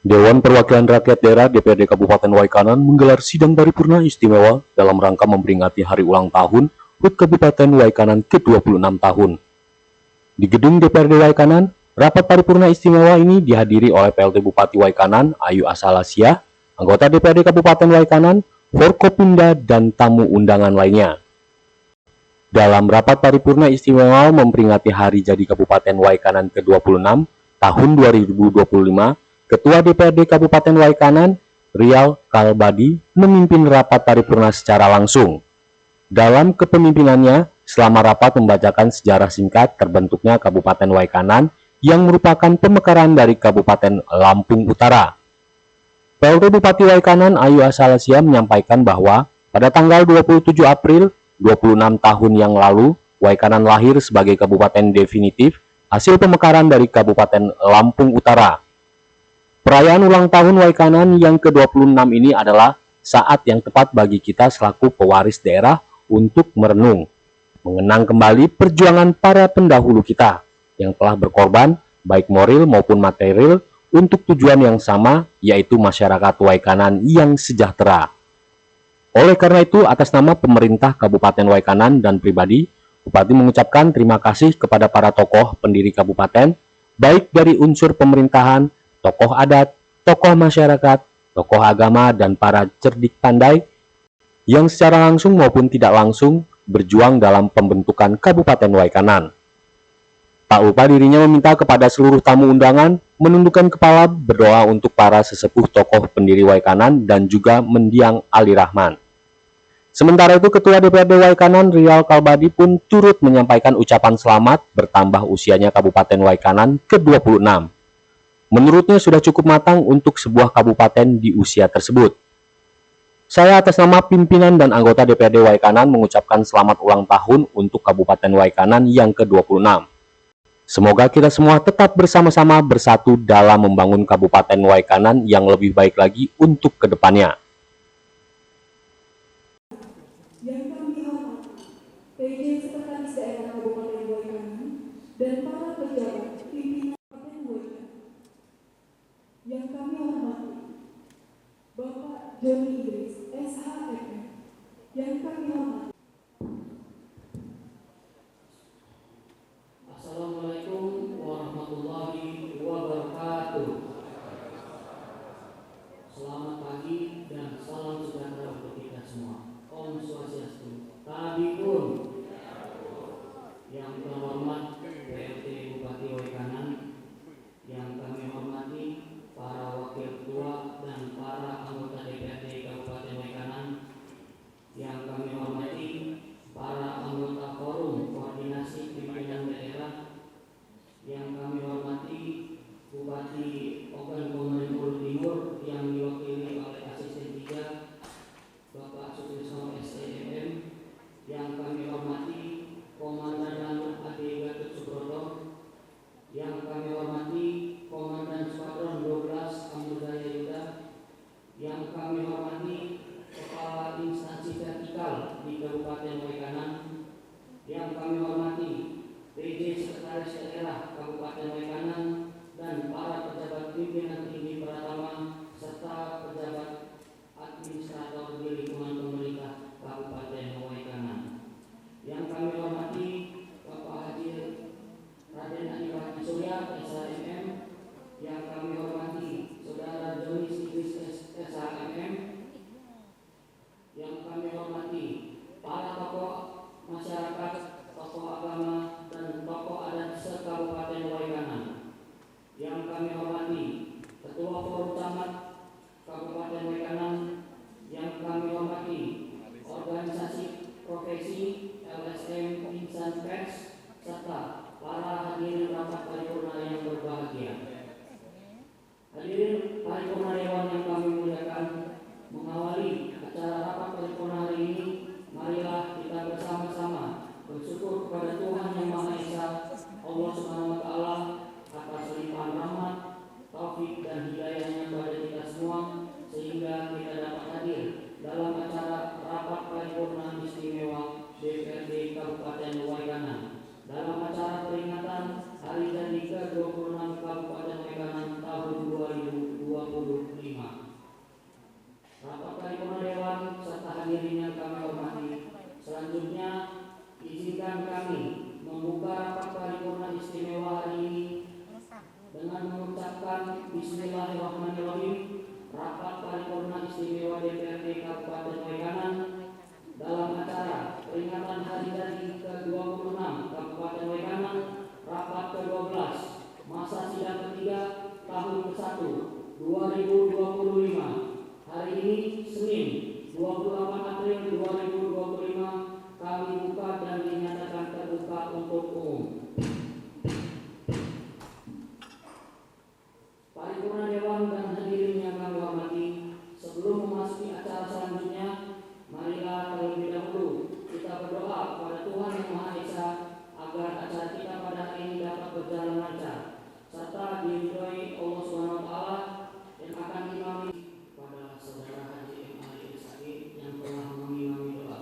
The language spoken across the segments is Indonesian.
Dewan Perwakilan Rakyat Daerah DPRD Kabupaten Waikanan menggelar sidang paripurna istimewa dalam rangka memperingati hari ulang tahun HUT Kabupaten Waikanan ke-26 tahun. Di gedung DPRD Waikanan, rapat paripurna istimewa ini dihadiri oleh PLT Bupati Waikanan, Ayu Asalasia, anggota DPRD Kabupaten Waikanan, Forkopimda, dan tamu undangan lainnya. Dalam rapat paripurna istimewa memperingati hari jadi Kabupaten Waikanan ke-26 tahun 2025, Ketua DPRD Kabupaten Waikanan, Rial Kalbadi, memimpin rapat paripurna secara langsung. Dalam kepemimpinannya, selama rapat membacakan sejarah singkat terbentuknya Kabupaten Waikanan yang merupakan pemekaran dari Kabupaten Lampung Utara. PLT Bupati Waikanan Ayu Asalasia menyampaikan bahwa pada tanggal 27 April 26 tahun yang lalu, Waikanan lahir sebagai kabupaten definitif hasil pemekaran dari Kabupaten Lampung Utara. Perayaan ulang tahun Waikanan yang ke-26 ini adalah saat yang tepat bagi kita selaku pewaris daerah untuk merenung, mengenang kembali perjuangan para pendahulu kita yang telah berkorban, baik moral maupun material, untuk tujuan yang sama, yaitu masyarakat Waikanan yang sejahtera. Oleh karena itu, atas nama pemerintah Kabupaten Waikanan dan pribadi, Bupati mengucapkan terima kasih kepada para tokoh pendiri kabupaten, baik dari unsur pemerintahan, tokoh adat, tokoh masyarakat, tokoh agama, dan para cerdik pandai yang secara langsung maupun tidak langsung berjuang dalam pembentukan Kabupaten Waikanan. Tak lupa dirinya meminta kepada seluruh tamu undangan menundukkan kepala berdoa untuk para sesepuh tokoh pendiri Waikanan dan juga mendiang Ali Rahman. Sementara itu, Ketua DPRD Waikanan Rial Kalbadi pun turut menyampaikan ucapan selamat bertambah usianya Kabupaten Waikanan ke-26. Menurutnya sudah cukup matang untuk sebuah kabupaten di usia tersebut. Saya atas nama pimpinan dan anggota DPRD Waikanan mengucapkan selamat ulang tahun untuk Kabupaten Waikanan yang ke-26. Semoga kita semua tetap bersama-sama bersatu dalam membangun Kabupaten Waikanan yang lebih baik lagi untuk kedepannya. Yang kami hormati, PJ Sekretaris Daerah Kabupaten Waikanan dan para pejabat pimpinan Kabupaten Waikanan. Yang kami hormati, Bapak Joni Idris, SHMM. Yang kami hormati. Assalamualaikum warahmatullahi wabarakatuh. Selamat pagi dan salam sejahtera untuk kita semua. Om Swastiastu. Tabipun. Yang terhormat PLT Bupati Waikanan, yang kami hormati para wakil ketua dan para anggota DPRD Kabupaten Waikanan, yang kami hormati para anggota forum koordinasi pimpinan daerah, yang kami hormati Bupati Ogan Komering Ulu Timur yang diwakili oleh Asisten 3 Bapak Sutrisno STMM, yang kami hormati Komandan Lanut AD Gatot Subroto, yang kami hormati Komandan Skuadron 12 Amudaya Yuda, yang kami hormati Kepala Instansi Vertikal di Kabupaten Waikanan, yang kami hormati PJ Sekretaris Daerah Kabupaten Waikanan dan para pejabat pimpinan tinggi Pratama serta pejabat administrator di lingkungan pemerintah Kabupaten Waikanan. Yang kami hormati Bapak Haji Raden Adi Rahmat Surya SHMM, yang kami hormati Saudara Joni Idris SHMM, yang kami hormati para tokoh masyarakat, tokoh agama, dan tokoh adat se-Kabupaten Waikanan. kami membuka rapat paripurna istimewa hari ini dengan mengucapkan Bismillahirrahmanirrahim. Rapat paripurna istimewa DPRD Kabupaten Waikanan dalam acara peringatan Hari Jadi ke-26 Kabupaten Waikanan, rapat ke-12, masa sidang ketiga tahun ke-1 2025. Hari ini Senin 28 April 2025 kami buka dan dinyatakan terbuka untuk umum. Paripurna Dewan dan hadirin yang kami hormati, sebelum memasuki acara selanjutnya, marilah terlebih dahulu kita berdoa kepada Tuhan Yang Maha Esa agar acara kita pada hari ini dapat berjalan lancar serta diridhoi Allah Subhanahu wa taala, yang akan diimami pada saudara Haji M. Ali Isaki yang telah mengimami doa.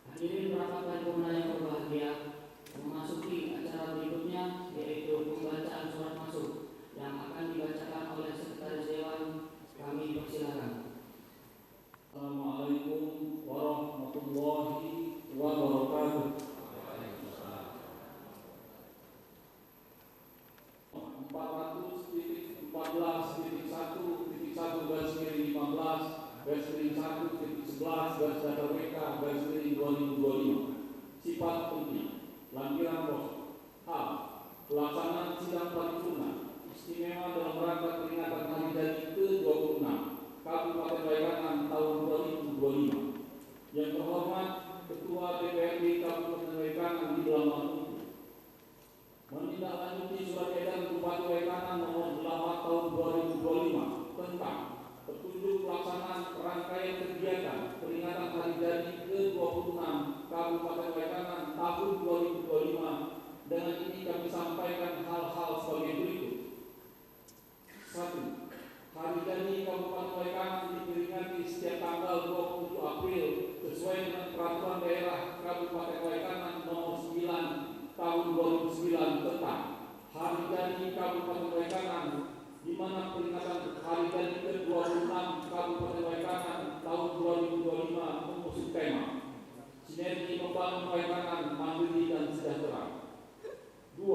Hadirin rapat paripurna yang berbahagia, memasuki acara berikutnya yaitu pembacaan surat masuk yang akan dibacakan oleh Sekretaris Dewan. Kami persilakan. Assalamualaikum warahmatullahi wabarakatuh. 400.14.1.11/11/WK/2025 sifat penting lampiran pos. A. Pelaksanaan sidang paripurna istimewa dalam rangka peringatan Hari Jadi ke-26 Kabupaten Waikanan tahun 2025. Yang terhormat Ketua DPRD Kabupaten Waikanan di dalam menindaklanjuti surat edaran Bupati Waikanan nomor 8 tahun 2025 tentang petunjuk pelaksanaan rangkaian kegiatan peringatan Hari Jadi ke-26 Kabupaten Waikanan tahun 2025. Dengan ini kami sampaikan hal-hal sebagai berikut. 1. Hari Jadi Kabupaten Waikanan diperingati setiap tanggal 27 April sesuai dengan Peraturan Daerah Kabupaten Waikanan nomor 9 tahun 2009 tentang Hari Jadi Kabupaten Waikanan, di mana peringatan Hari Jadi ke-26 Kabupaten Waikanan tahun 2025 mengusung tema Sinergi Membangun Waikanan Mandiri dan Sejahtera. 2.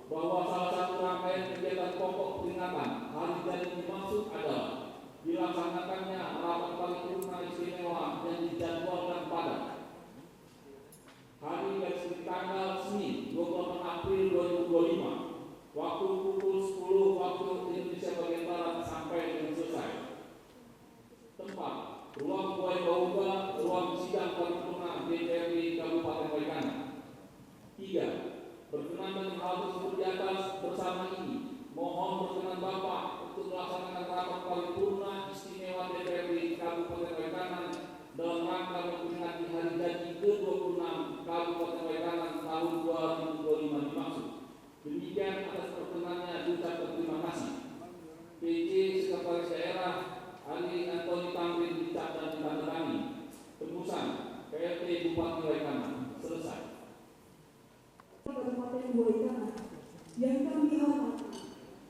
Bahwa salah satu rangkaian kegiatan pokok peringatan Hari Jadi dimaksud adalah dilaksanakannya rapat paripurna istimewa yang dijadwalkan pada hari yang tanggal Senin 28 April 2025 waktu pukul 10 waktu Indonesia bagian Barat sampai dengan selesai. Tempat ruang Buai Bauga, ruang sidang paripurna DPRD Kabupaten Waikanan. 3. Berkenan dengan hal tersebut di atas bersama ini, mohon berkenan Bapak untuk melaksanakan rapat paripurna istimewa DPRD Kabupaten Waikanan dalam rangka memperingati Hari Jadi ke-26 Kabupaten Waikanan tahun 2025 dimaksud. Demikian atas perkenannya diucapkan terima kasih. PJ Sekretaris Daerah Ali Antoni Tamrin dicap dan ditandatangani. Tembusan PLT Bupati Waikanan. Selesai. Kabupaten Waikanan yang kami hormati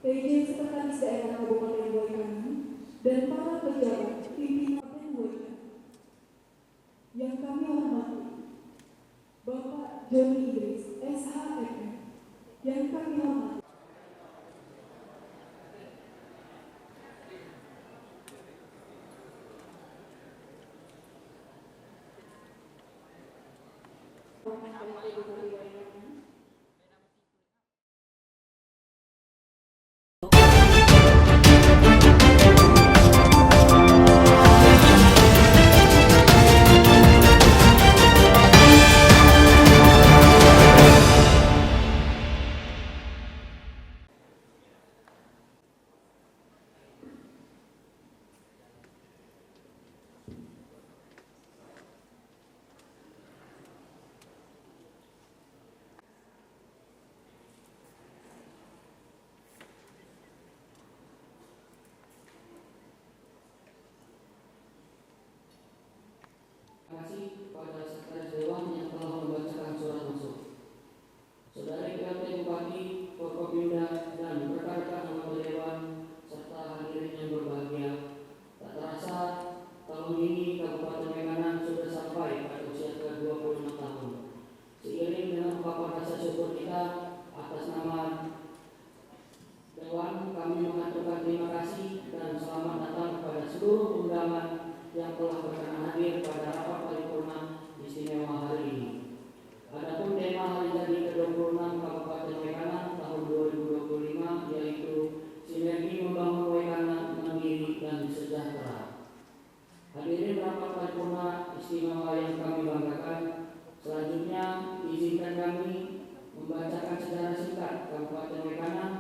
PJ Sekretaris Daerah Kabupaten Waikanan dan para pejabat pimpinan Kabupaten Waikanan. Yang kami hormati Bapak Joni Idris, SHMM. Yang kami hormati yang telah berkenan hadir pada rapat paripurna istimewa hari ini. Adapun tema hari jadi ke-26 Kabupaten Waikanan tahun 2025 yaitu sinergi membangun Waikanan mandiri dan sejahtera. Hadirin rapat paripurna istimewa yang kami banggakan, selanjutnya izinkan kami membacakan sejarah singkat Kabupaten Waikanan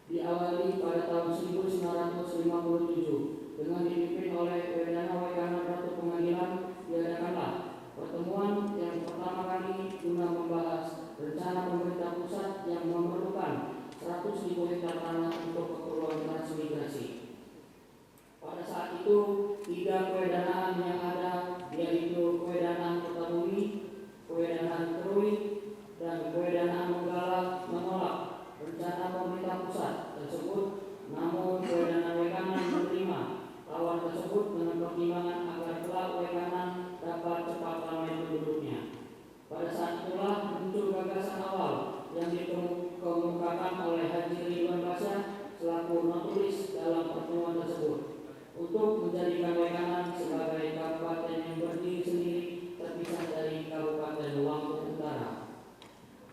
diawali pada tahun 1957 dengan dipimpin oleh Wedana Waikanan Ratu Pengadilan diadakanlah pertemuan yang pertama kali guna membahas rencana pemerintah pusat yang memerlukan 100.000 hektar tanah untuk keperluan transmigrasi. Pada saat itu, 3 kewedanaan yang ada yaitu Kewedanaan Kertabumi, Kewedanaan Keruit, dan Kewedanaan Menggala menolak rencana pemerintah pusat tersebut, namun Kewedanaan Waikanan menerima tawaran tersebut dengan pertimbangan agar kelak Waikanan dapat cepat ramai penduduknya. Pada saat itulah muncul gagasan awal yang dikemukakan oleh Haji Ridwan Basyah selaku notulis dalam pertemuan tersebut untuk menjadikan Waikanan sebagai kabupaten yang berdiri sendiri terpisah dari Kabupaten Lampung Utara.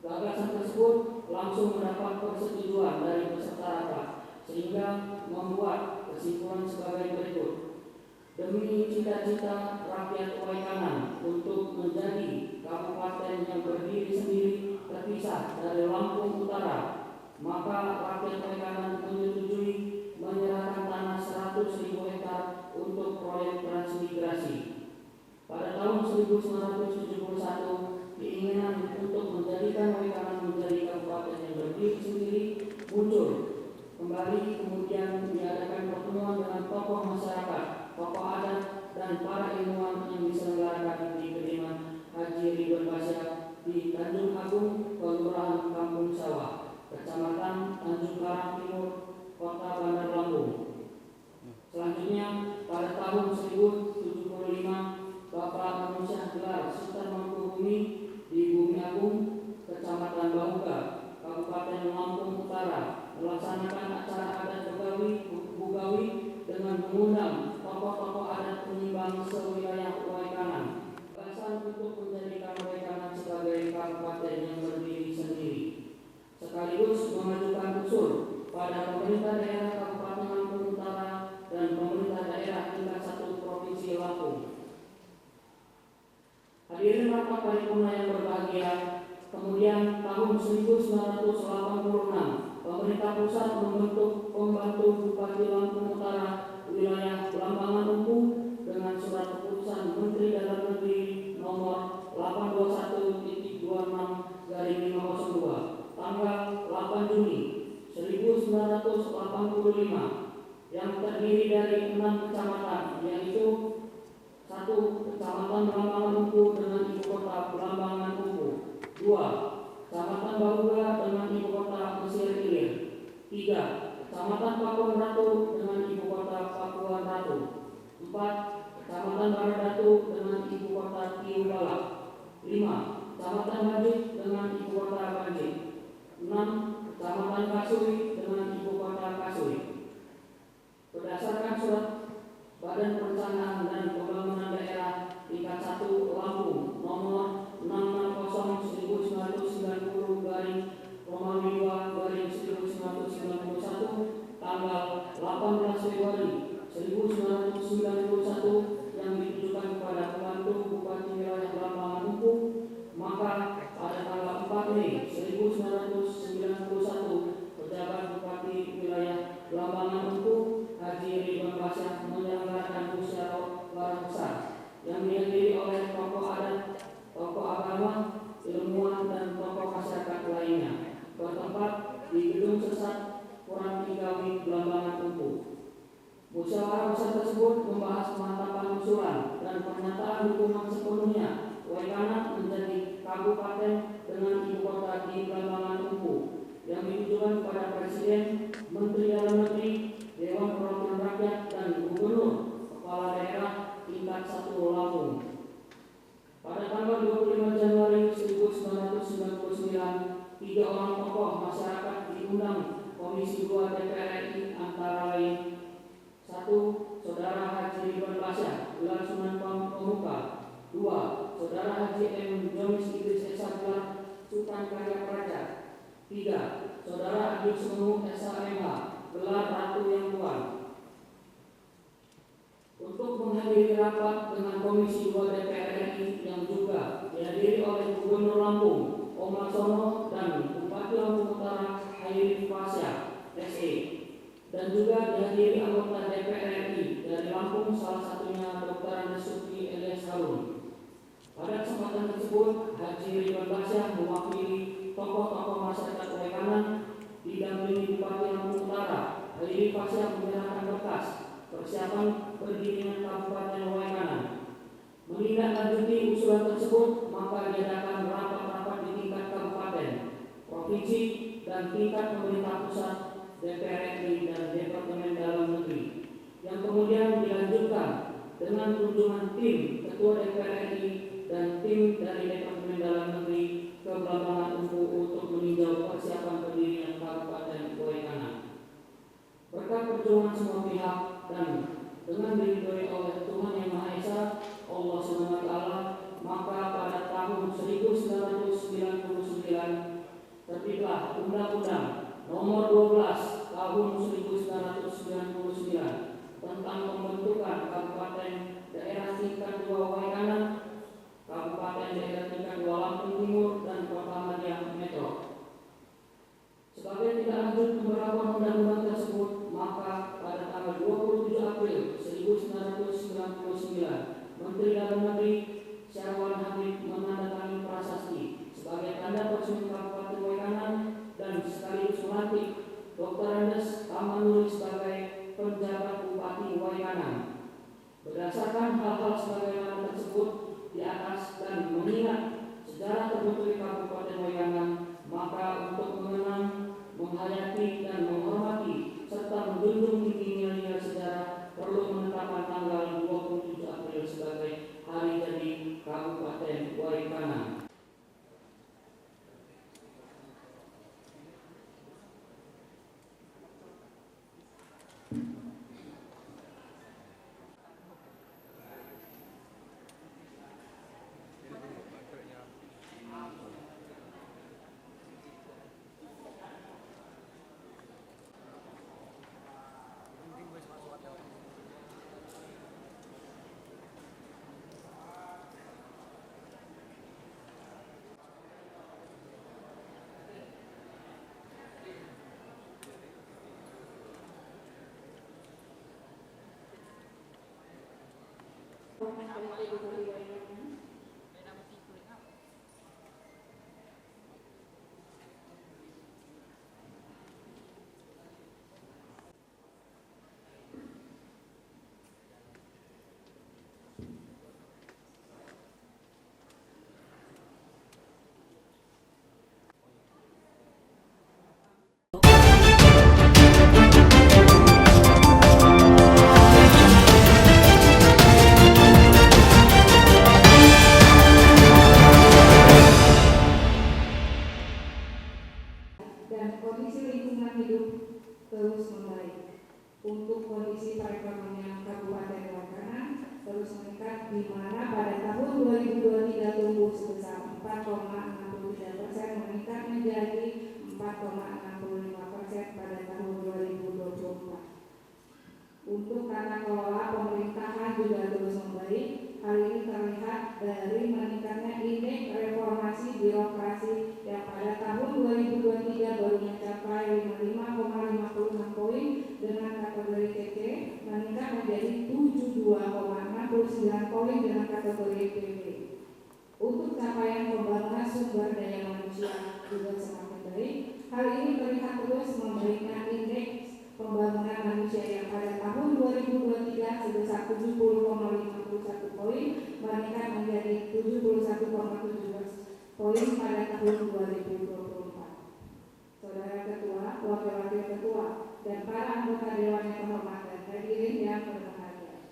Gagasan tersebut langsung mendapat persetujuan dari peserta rapat sehingga membuat kesimpulan sebagai berikut. Demi cita-cita rakyat Waikanan untuk menjadi kabupaten yang berdiri sendiri terpisah dari Lampung Utara, maka rakyat Waikanan menyetujui menyerahkan tanah 100.000 hektar untuk proyek transmigrasi. Pada tahun 1971, keinginan untuk menjadikan Waikanan menjadi kabupaten yang berdiri sendiri muncul kembali, kemudian diadakan pertemuan dengan tokoh masyarakat, tokoh adat, dan para ilmuwan yang diselenggarakan di kediaman Haji Ridwan Basyah di Tanjung Agung, Kelurahan Kampung Sawah, Kecamatan Tanjung Karang Timur, Kota Bandar Lampung. Selanjutnya, pada tahun 1075, Bapak Manusia gelar Sultan Mangkubumi di Bumi Agung, Kecamatan Bahuga, Kabupaten Lampung Utara, melaksanakan acara adat Bugawi dengan mengundang tokoh-tokoh adat penyimbang sewilayah Waikanan. Gagasan untuk menjadikan Waikanan sebagai kabupaten yang berdiri sendiri, sekaligus mengajukan usul pada pemerintah daerah Kabupaten Lampung Utara dan pemerintah daerah tingkat 1 Provinsi Lampung. Hadirin rapat paripurna yang berbahagia, kemudian tahun 1986 pemerintah pusat membentuk pembantu Bupati Lampung Utara wilayah Belambangan Lumpu dengan surat keputusan Menteri Dalam Negeri nomor 821.26/502 tanggal 8 Juni 1985 yang terdiri dari 6 kecamatan, yaitu 1. Kecamatan Belambangan Lumpu dengan ibu kota Belambangan Lumpu. 2. Kecamatan Bahuga dengan ibu kota Mesir Ilir. 3. Kecamatan Pakuan Ratu dengan ibu kota Pakuan Ratu. 4. Kecamatan Baradatu dengan ibu kota Tiu Balak. 5. Kecamatan Bajik dengan ibu kota Bajik. 6. Kecamatan Kasui dengan ibu kota Kasui. Berdasarkan surat Badan Perencanaan dan Pembangunan Daerah tingkat 1 Lampung nomor 660/90/2/1991 tanggal 18 Februari 1991 yang ditujukan kepada pembantu Bupati Wilayah Belambangan Lumpu, maka pada tanggal 4 Mei 1991 pejabat Bupati Wilayah Belambangan Lumpu Haji Ridwan Basyah menyelenggarakan musyawarah besar yang dihadiri oleh tokoh adat, tokoh agama, ilmuwan, dan tokoh masyarakat lainnya bertempat di Gedung Sesat Kurang Tigawi Belambangan Lumpu. Musyawarah besar tersebut membahas pemantapan usulan dan pernyataan dukungan sepenuhnya Waikanan menjadi kabupaten dengan ibu kota di Belambangan Lumpu yang ditujukan kepada Presiden, Menteri Dalam Negeri, Dewan Perwakilan Rakyat, dan Gubernur Kepala Daerah tingkat 1 Lampung. Pada tanggal 25 Januari 1999, 3 orang tokoh masyarakat diundang Komisi 2 DPR RI antara lain 1. 1. Saudara Haji Ridwan Basyah, gelar Sunan Pemuka. 2. Saudara Haji M. Jomis Idris S.A. gelar Sultan Karya Praja. 3. Saudara Agus Semu S.A.M.H. gelar Ratu Yang Tuan. Untuk menghadiri rapat dengan Komisi 2 DPR RI yang juga dihadiri oleh Gubernur Lampung Om Laksono dan Bupati Lampung Utara Hairi Fasya SE, dan juga dihadiri anggota DPR RI dari Lampung, salah satunya Dr. Andes Sufi Elias Harun. Pada kesempatan tersebut, Haji Ridwan Basyah mewakili tokoh-tokoh masyarakat Waikanan didampingi Bupati Lampung Utara Hairi Fasya menyerahkan berkas persiapan berdirinya Kabupaten Waikanan. Menindaklanjuti usulan tersebut, maka diadakan rapat-rapat di tingkat kabupaten, provinsi, dan tingkat pemerintah pusat, DPR RI dan Departemen Dalam Negeri, yang kemudian dilanjutkan dengan kunjungan tim Ketua DPR RI dan tim dari Departemen Dalam Negeri ke Blambangan Umpu untuk meninjau persiapan berdirinya Kabupaten Waikanan. Berkat perjuangan semua pihak dan dengan diridhoi oleh Tuhan Yang Maha Esa, Allah SWT, maka pada tahun 1999 terbitlah Undang-Undang Nomor 12 Tahun 1999 tentang pembentukan Kabupaten Daerah Tingkat 2 Waikanan, Kabupaten Daerah Tingkat 2 Lampung Timur, dan Kota Madiang Metro. Sebagai tindak lanjut pemberlakuan undang-undang tersebut, maka pada tanggal 27 April 1999, Menteri Dalam Negeri Syarwan Habib menandatangani prasasti sebagai tanda peresmian Kabupaten Waikanan dan sekaligus melantik Dr. Andes Tamanuli sebagai penjabat Bupati Waikanan. Berdasarkan hal-hal sebagaimana tersebut di atas dan mengingat sejarah terbentuknya Kabupaten Waikanan, maka untuk mengenang, menghayati, dan menghormati serta menjunjung tinggi nilai sejarah perlu menetapkan tanggal 27 April sebagai hari jadi Kabupaten Waikanan. Dan kondisi lingkungan hidup terus membaik. Untuk kondisi perekonomian Kabupaten Waikanan terus meningkat, di mana pada tahun 2023 tumbuh sebesar 4,63%, meningkat menjadi 4,65% pada tahun 2024. Untuk tata kelola pemerintahan juga terus membaik. Hal ini terlihat dari meningkatnya indeks reformasi birokrasi yang pada tahun 2023 baru mencapai 55,56 poin, dengan kategori CC meningkat menjadi 72,69 poin dengan kategori PP. Untuk capaian pembangunan sumber daya manusia juga semakin baik. Hal ini terlihat terus membaiknya indeks pembangunan manusia yang pada tahun 2023 sebesar 70,51 poin, meningkat menjadi 71,17 poin pada tahun 2024. Saudara Ketua, Wakil-Wakil Ketua, dan para anggota Dewan yang terhormat dan hadirin yang berbahagia.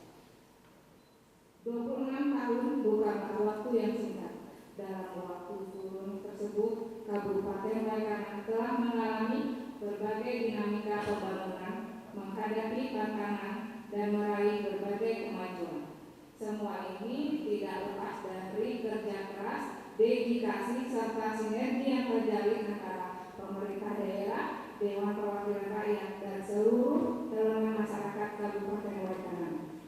26 tahun bukanlah waktu yang singkat. Dalam waktu kurun tersebut, Kabupaten Waikanan telah mengalami berbagai dinamika pembangunan, menghadapi tantangan dan meraih berbagai kemajuan. Semua ini tidak lepas dari kerja keras, dedikasi, serta sinergi yang terjalin antara pemerintah daerah, Dewan Perwakilan Rakyat, dan seluruh elemen masyarakat Kabupaten Waikanan.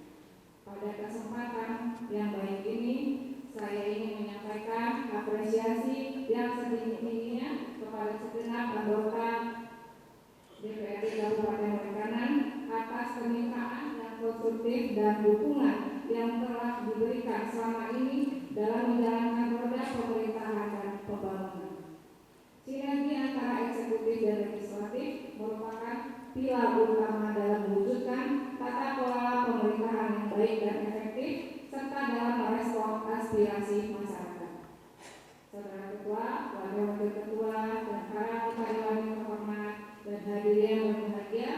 Pada kesempatan yang baik ini, saya ingin menyampaikan apresiasi yang setinggi-tingginya kepada segenap anggota DPRD Kabupaten Waikanan atas kemitraan yang konstruktif dan dukungan yang telah diberikan selama ini dalam menjalankan roda pemerintahan dan pembangunan. Sinergi antara eksekutif dan legislatif merupakan pilar utama dalam mewujudkan tata kelola pemerintahan yang baik dan efektif serta dalam merespon aspirasi masyarakat. Saudara Ketua, Wakil Ketua, dan para anggota Dewan yang terhormat dan hadirin yang berbahagia,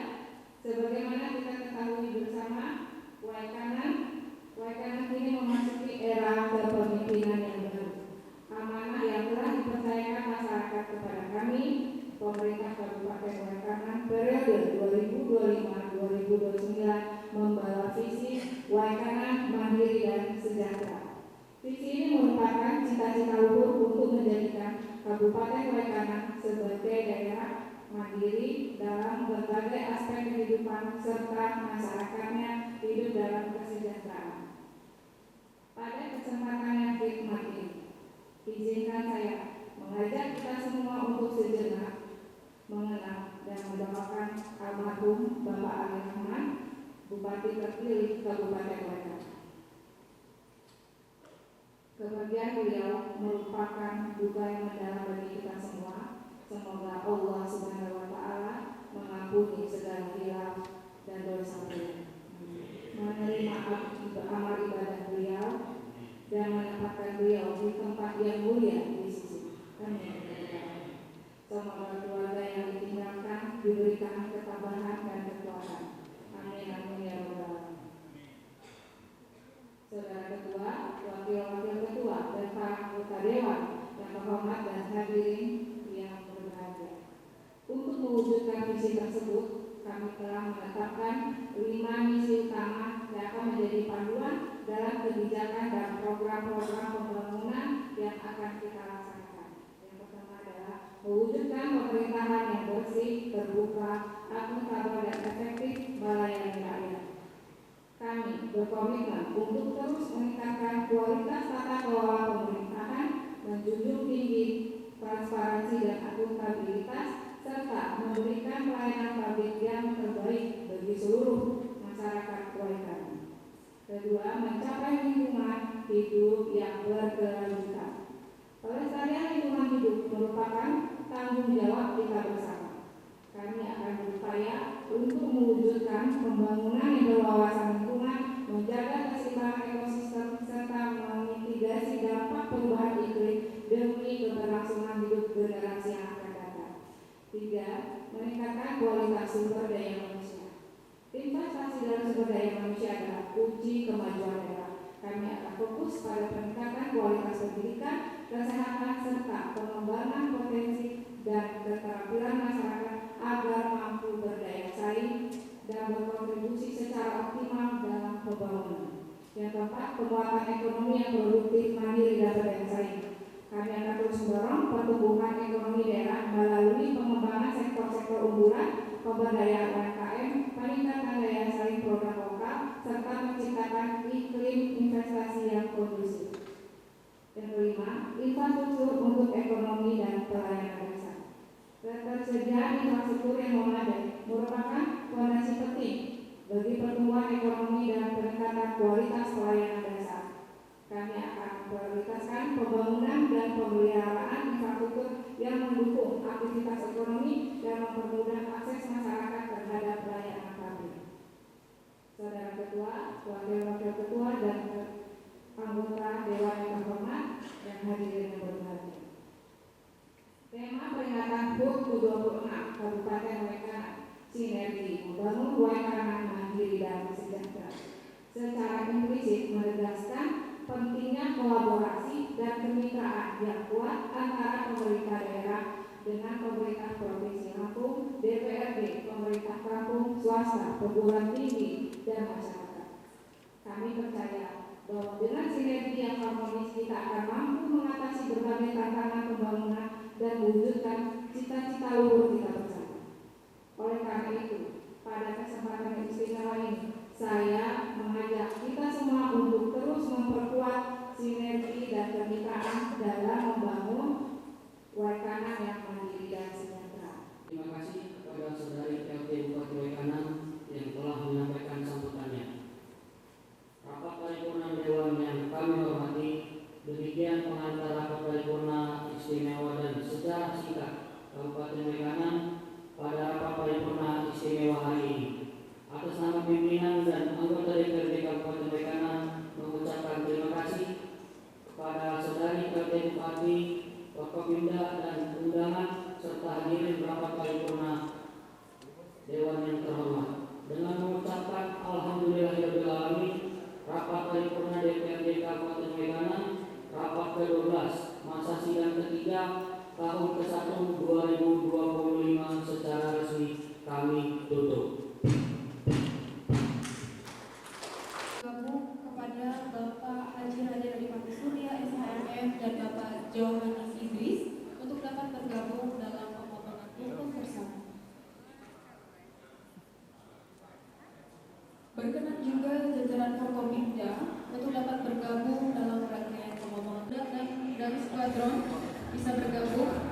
sebagaimana kita ketahui bersama, Waikanan kini memasuki era kepemimpinan yang baru. Amanah yang telah dipercayakan masyarakat kepada kami, pemerintah Kabupaten Waikanan periode 2025-2029 membawa visi Waikanan mandiri dan sejahtera. Visi ini merupakan cita-cita luhur untuk menjadikan Kabupaten Waikanan sebagai daerah mandiri dalam berbagai aspek kehidupan serta masyarakatnya hidup dalam kesejahteraan. Pada kesempatan yang hikmat ini, izinkan saya mengajak kita semua untuk sejenak mengenang dan mendoakan almarhum Bapak Ali Rahman, Bupati terpilih Kabupaten Waikanan. Kepergian beliau merupakan duka yang mendalam bagi kita semua. Semoga Allah Subhanahu wa Ta'ala mengampuni segala hilaf dan dosa beliau, menerima amal ibadah beliau, dan menempatkan beliau di tempat yang mulia di sisi. Amin. Semoga keluarga yang ditinggalkan diberikan ketabahan dan kekuatan. Amin amin ya rabbal alamin. Saudara Ketua, Wakil-Wakil Ketua, dan para anggota Dewan yang terhormat dan hadirin yang berbahagia. Untuk mewujudkan visi tersebut, kami telah menetapkan 5 misi utama yang akan menjadi panduan dalam kebijakan dan program-program pembangunan yang akan kita laksanakan. Yang pertama adalah mewujudkan pemerintahan yang bersih, terbuka, akuntabel, dan efektif melayani rakyat. Kami berkomitmen untuk terus meningkatkan kualitas tata kelola pemerintahan, menjunjung tinggi transparansi dan akuntabilitas, serta memberikan pelayanan publik yang terbaik bagi seluruh masyarakat Waikanan. Kedua, mencapai lingkungan hidup yang berkelanjutan. Pelestarian lingkungan hidup merupakan tanggung jawab kita bersama. Kami akan berupaya untuk mewujudkan pembangunan yang berwawasan lingkungan, menjaga keseimbangan ekosistem, serta memitigasi dampak perubahan iklim demi keberlangsungan hidup generasi yang akan datang. 3. Meningkatkan kualitas sumber daya manusia. Investasi dalam sumber daya manusia adalah kunci kemajuan daerah. Kami akan fokus pada peningkatan kualitas pendidikan, kesehatan, serta pengembangan potensi dan keterampilan masyarakat agar mampu berdaya saing dan berkontribusi secara optimal dalam pembangunan. Yang keempat, penguatan ekonomi yang produktif, mandiri, dan berdaya saing. Kami akan terus mendorong pertumbuhan ekonomi daerah melalui pengembangan sektor-sektor unggulan, pemberdayaan UMKM, peningkatan daya saing produk lokal, serta menciptakan iklim investasi yang kondusif. Yang kelima, infrastruktur untuk ekonomi dan pelayanan dasar. Ketersediaan infrastruktur yang memadai merupakan fondasi penting bagi pertumbuhan ekonomi dan peningkatan kualitas pelayanan dasar. Kami akan memprioritaskan pembangunan dan pemeliharaan infrastruktur yang mendukung aktivitas ekonomi dan mempermudah akses masyarakat terhadap pelayanan publik. Saudara Ketua, Wakil-Wakil Ketua, dan anggota Dewan yang terhormat dan hadirin yang berbahagia. Tema peringatan HUT ke-26 Kabupaten Waikanan, sinergi membangun Waikanan mandiri dan sejahtera, secara implisit menegaskan pentingnya kolaborasi dan kemitraan yang kuat antara pemerintah daerah dengan pemerintah Provinsi Lampung, DPRD, pemerintah kampung swasta, perguruan tinggi, dan masyarakat. Kami percaya bahwa dengan sinergi yang harmonis kita akan mampu mengatasi berbagai tantangan pembangunan dan mewujudkan cita-cita luhur kita bersama. Oleh karena itu, pada kesempatan yang istimewa ini, saya mengajak kita semua untuk terus memperkuat sinergi dan kemitraan dalam membangun Waikanan yang mandiri dan sejahtera. Terima kasih kepada Saudari PLT Bupati Waikanan yang telah menyampaikan sambutannya. Rapat paripurna Dewan yang kami hormati, demikian pengantar rapat paripurna istimewa dan sejarah singkat Kabupaten Waikanan pada rapat paripurna istimewa hari ini. Atas nama pimpinan dan anggota DPRD Kabupaten Waikanan mengucapkan terima kasih kepada Saudari PLT Bupati, Wakapimda dan undangan serta hadirin rapat paripurna Dewan yang terhormat. Dengan mengucapkan alhamdulillahirobbilalamin, rapat paripurna DPRD Kabupaten Waikanan rapat ke-12 masa sidang ketiga tahun ke-1 2025 secara resmi kami tutup. Gabung kepada Bapak Haji Raja Adipati Surya SHMM dan Bapak Johannes Idris untuk dapat bergabung dalam pemotongan hukum bersama. Berkenan juga jajaran Forkopimda untuk dapat bergabung dalam rangkaian pemotongan dan skuadron bisa bergabung